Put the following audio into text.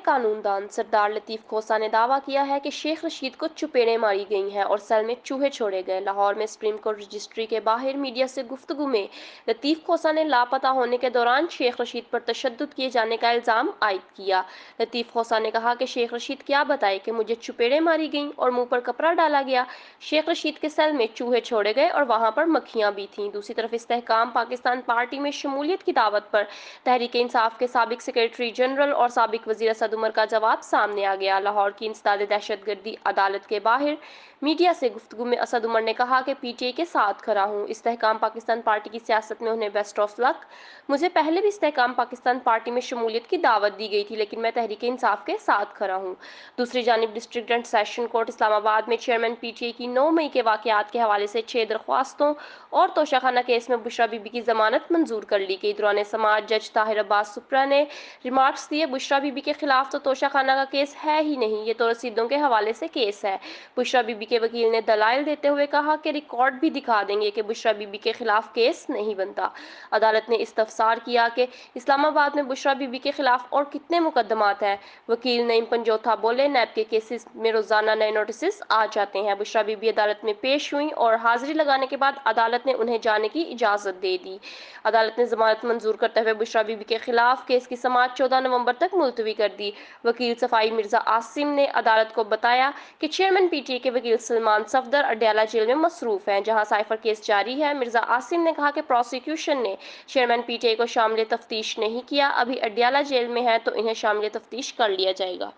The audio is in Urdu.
قانون دان سردار لطیف کھوسہ نے دعویٰ کیا ہے کہ شیخ رشید کو چپیڑیں ماری گئی ہیں اور سیل میں چوہے چھوڑے گئے۔ لاہور میں سپریم کورٹ رجسٹری کے باہر میڈیا سے گفتگو میں لطیف کھوسہ نے لاپتہ ہونے کے دوران شیخ رشید پر تشدد کیے جانے کا الزام عائد کیا۔ لطیف کھوسہ نے کہا کہ شیخ رشید کیا بتائے کہ مجھے چپیڑیں ماری گئیں اور منہ پر کپڑا ڈالا گیا۔ شیخ رشید کے سیل میں چوہے چھوڑے گئے اور وہاں پر مکھیاں بھی تھیں۔ دوسری طرف استحکام پاکستان پارٹی میں شمولیت کی دعوت پر تحریک انصاف کے سابق سیکریٹری جنرل اور سابق وزیر اسد عمر کا جواب سامنے آ گیا۔ لاہور کی انسداد دہشت گردی عدالت کے باہر میڈیا سے گفتگو میں اسد عمر نے کہا کہ پی ٹی آئی کے ساتھ کھڑا ہوں۔ استحکام پاکستان پارٹی کی سیاست میں انہیں بیسٹ آف لک۔ مجھے پہلے بھی استحکام پاکستان پارٹی میں شمولیت کی دعوت دی گئی تھی، لیکن میں تحریک انصاف کے ساتھ کھڑا ہوں۔ دوسری جانب ڈسٹرکٹ اینڈ سیشن کورٹ اسلام آباد میں چیئرمین پی ٹی آئی کی 9 مئی کے واقعات کے حوالے سے 6 درخواستوں اور توشہ خانہ کیس میں بشریٰ بی بی کی ضمانت منظور کر لی گئی۔ دوران سماعت جج طاہر عباس سپرا نے ریمارکس دیے، بشریٰ بی بی کے خلاف تو توشہ خانہ کا کیس ہے ہی نہیں، یہ تو رسیدوں کے حوالے سے کیس ہے۔ بشریٰ بی بی کے وکیل نے دلائل دیتے ہوئے کہا کہ ریکارڈ بھی دکھا دیں گے کہ بشریٰ بی بی کے خلاف کیس نہیں بنتا۔ عدالت نے استفسار کیا کہ اسلام آباد میں بشریٰ بی بی کے خلاف اور کتنے مقدمات ہیں۔ وکیل نعیم پنجوتھا بولے، نیب کے کیسز میں روزانہ نئے نوٹسز آ جاتے ہیں۔ بشریٰ بی بی عدالت میں پیش ہوئیں اور حاضری لگانے کے بعد عدالت نے انہیں جانے کی اجازت دے دی۔ عدالت نے ضمانت منظور کرتے ہوئے بشریٰ بی بی کے خلاف کیس کی سماعت 14 نومبر تک ملتوی کر دی۔ وکیل صفائی مرزا عاصم نے عدالت کو بتایا کہ چیئرمین پی ٹی آئی کے وکیل سلمان صفدر اڈیالہ جیل میں مصروف ہیں، جہاں سائفر کیس جاری ہے۔ مرزا عاصم نے کہا کہ پروسیکیوشن نے چیئرمین پی ٹی آئی کو شامل تفتیش نہیں کیا، ابھی اڈیالہ جیل میں ہیں تو انہیں شامل تفتیش کر لیا جائے گا۔